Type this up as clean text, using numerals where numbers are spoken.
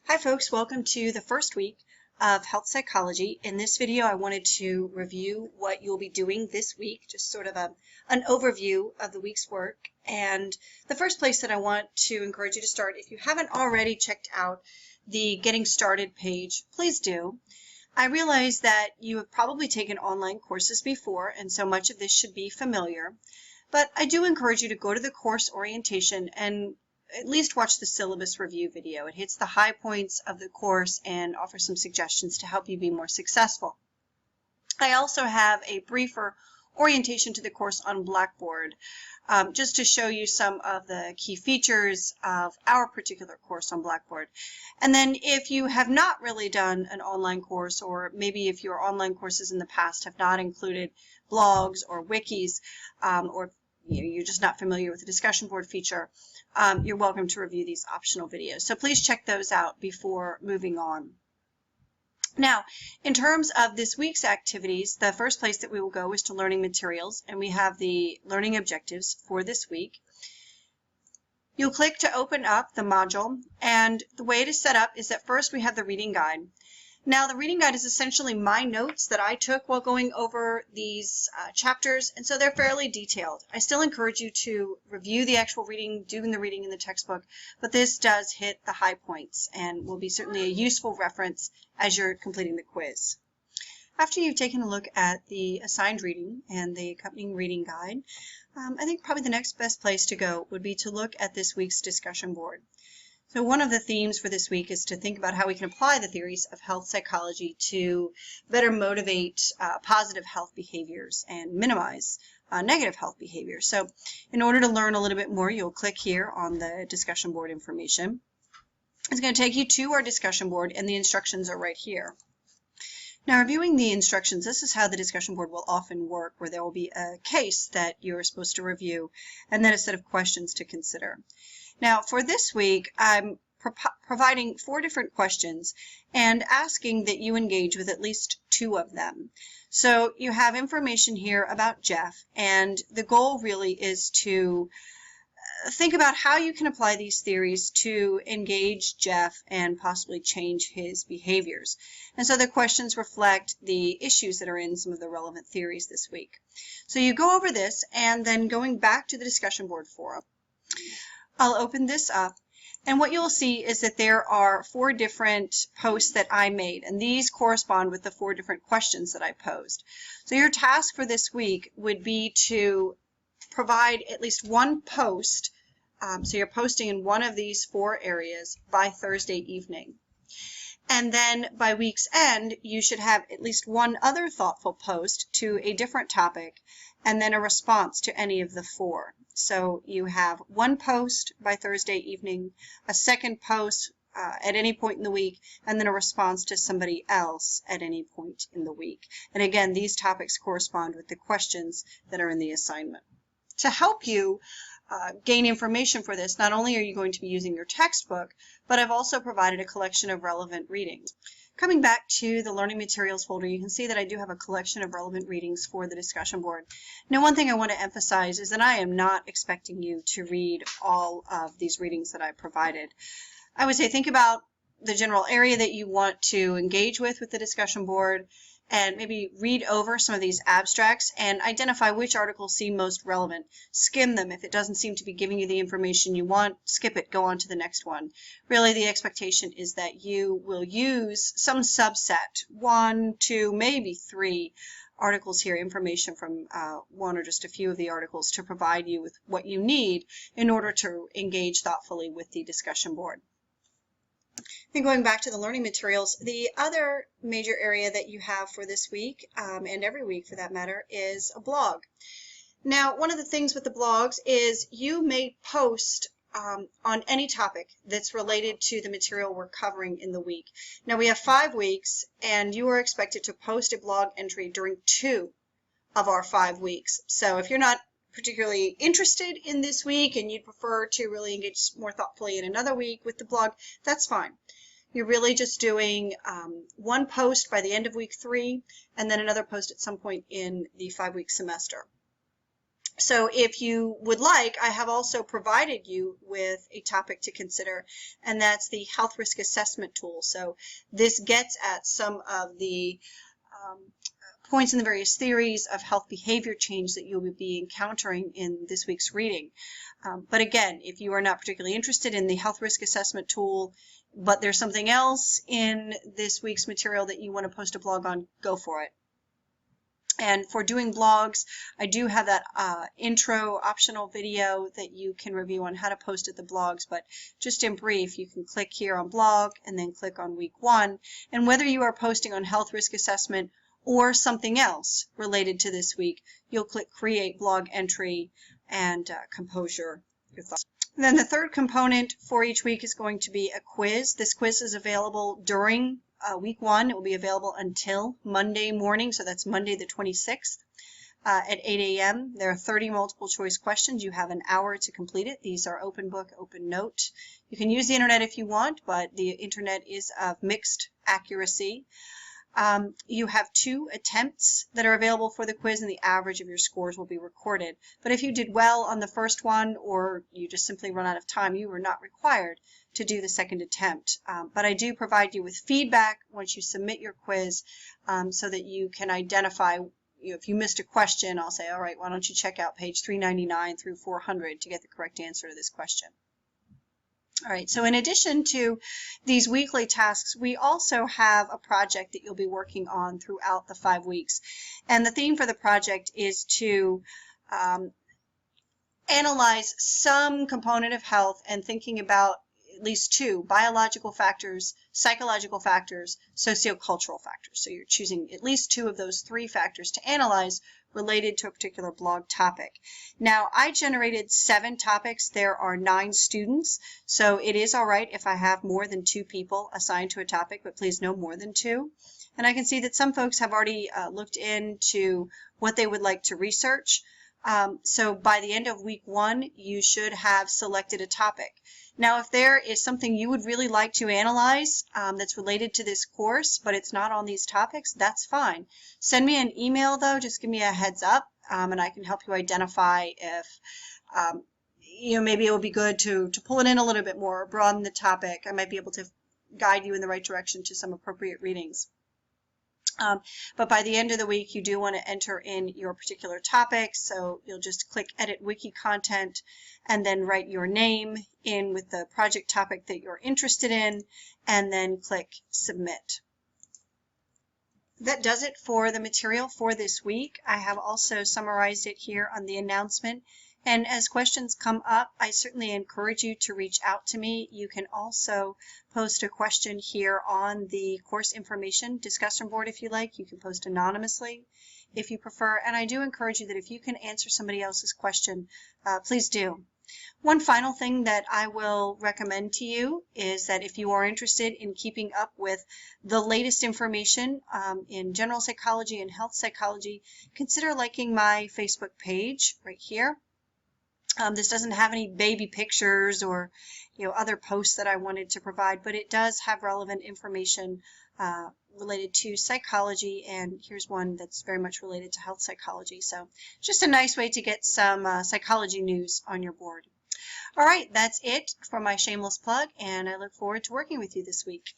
Hi folks, welcome to the first week of health psychology. In this video I wanted to review what you'll be doing this week, just sort of an overview of the week's work. And the first place that I want to encourage you to start, if you haven't already checked out the Getting Started page, please do. I realize that you have probably taken online courses before, and so much of this should be familiar. But I do encourage you to go to the course orientation and at least watch the syllabus review video. It hits the high points of the course and offers some suggestions to help you be more successful. I also have a briefer orientation to the course on Blackboard, just to show you some of the key features of our particular course on Blackboard. And then if you have not really done an online course, or maybe if your online courses in the past have not included blogs or wikis, or you're just not familiar with the discussion board feature, you're welcome to review these optional videos. So please check those out before moving on. Now, in terms of this week's activities, the first place that we will go is to learning materials, and we have the learning objectives for this week. You'll click to open up the module, and the way it is set up is that first we have the reading guide. Now, the reading guide is essentially my notes that I took while going over these chapters, and so they're fairly detailed. I still encourage you to review the actual reading, doing the reading in the textbook, but this does hit the high points and will be certainly a useful reference as you're completing the quiz. After you've taken a look at the assigned reading and the accompanying reading guide, I think probably the next best place to go would be to look at this week's discussion board. So one of the themes for this week is to think about how we can apply the theories of health psychology to better motivate positive health behaviors and minimize negative health behaviors. So in order to learn a little bit more, you'll click here on the discussion board information. It's going to take you to our discussion board, and the instructions are right here. Now, reviewing the instructions, this is how the discussion board will often work, where there will be a case that you're supposed to review and then a set of questions to consider. Now, for this week, I'm providing 4 different questions and asking that you engage with at least 2 of them. So you have information here about Jeff, and the goal really is to think about how you can apply these theories to engage Jeff and possibly change his behaviors. And so the questions reflect the issues that are in some of the relevant theories this week. So you go over this, and then going back to the discussion board forum, I'll open this up, and what you'll see is that there are 4 different posts that I made, and these correspond with the 4 different questions that I posed. So your task for this week would be to provide at least 1 post, so you're posting in one of these 4 areas by Thursday evening. And then by week's end, you should have at least 1 other thoughtful post to a different topic, and then a response to any of the 4. So you have 1 post by Thursday evening, a second post at any point in the week, and then a response to somebody else at any point in the week. And again, these topics correspond with the questions that are in the assignment. To help you gain information for this, not only are you going to be using your textbook, but I've also provided a collection of relevant readings. Coming back to the learning materials folder, you can see that I do have a collection of relevant readings for the discussion board. Now, one thing I want to emphasize is that I am not expecting you to read all of these readings that I provided. I would say think about the general area that you want to engage with the discussion board, and maybe read over some of these abstracts and identify which articles seem most relevant. Skim them. If it doesn't seem to be giving you the information you want, skip it, go on to the next one. Really, the expectation is that you will use some subset, 1, 2, maybe 3 articles here, information from 1 or just a few of the articles to provide you with what you need in order to engage thoughtfully with the discussion board. And going back to the learning materials, the other major area that you have for this week, and every week for that matter, is a blog. Now, one of the things with the blogs is you may post on any topic that's related to the material we're covering in the week. Now, we have 5 weeks, and you are expected to post a blog entry during 2 of our 5 weeks. So if you're not particularly interested in this week and you'd prefer to really engage more thoughtfully in another week with the blog, that's fine. You're really just doing 1 post by the end of week 3 and then another post at some point in the 5-week semester. So if you would like, I have also provided you with a topic to consider, and that's the health risk assessment tool. So this gets at some of the points in the various theories of health behavior change that you'll be encountering in this week's reading. But again, if you are not particularly interested in the health risk assessment tool, but there's something else in this week's material that you want to post a blog on, go for it. And for doing blogs, I do have that intro optional video that you can review on how to post at the blogs, but just in brief, you can click here on blog and then click on week 1. And whether you are posting on health risk assessment or something else related to this week, you'll click create blog entry and compose your thoughts. And then the third component for each week is going to be a quiz. This quiz is available during week 1. It will be available until Monday morning, so that's Monday the 26th at 8 a.m. There are 30 multiple choice questions. You have an hour to complete it. These are open book, open note. You can use the internet if you want, but the internet is of mixed accuracy. You have 2 attempts that are available for the quiz, and the average of your scores will be recorded. But if you did well on the first one, or you just simply run out of time, you are not required to do the second attempt. But I do provide you with feedback once you submit your quiz, so that you can identify, if you missed a question, I'll say, all right, why don't you check out page 399 through 400 to get the correct answer to this question. All right, so in addition to these weekly tasks, we also have a project that you'll be working on throughout the 5 weeks. And the theme for the project is to analyze some component of health and thinking about at least 2 biological factors, psychological factors, sociocultural factors. So you're choosing at least 2 of those 3 factors to analyze related to a particular blog topic. Now, I generated 7 topics. There are 9 students, so it is all right if I have more than 2 people assigned to a topic, but please no more than 2. And I can see that some folks have already looked into what they would like to research. So by the end of week 1, you should have selected a topic. Now, if there is something you would really like to analyze that's related to this course, but it's not on these topics, that's fine. Send me an email, though. Just give me a heads up, and I can help you identify if, maybe it would be good to pull it in a little bit more, or broaden the topic. I might be able to guide you in the right direction to some appropriate readings. But by the end of the week, you do want to enter in your particular topic. So you'll just click Edit Wiki Content and then write your name in with the project topic that you're interested in, and then click Submit. That does it for the material for this week. I have also summarized it here on the announcement. And as questions come up, I certainly encourage you to reach out to me. You can also post a question here on the course information discussion board if you like. You can post anonymously if you prefer. And I do encourage you that if you can answer somebody else's question, please do. One final thing that I will recommend to you is that if you are interested in keeping up with the latest information in general psychology and health psychology, consider liking my Facebook page right here. This doesn't have any baby pictures or other posts that I wanted to provide, but it does have relevant information related to psychology, and here's one that's very much related to health psychology. So just a nice way to get some psychology news on your board. All right, that's it for my shameless plug, and I look forward to working with you this week.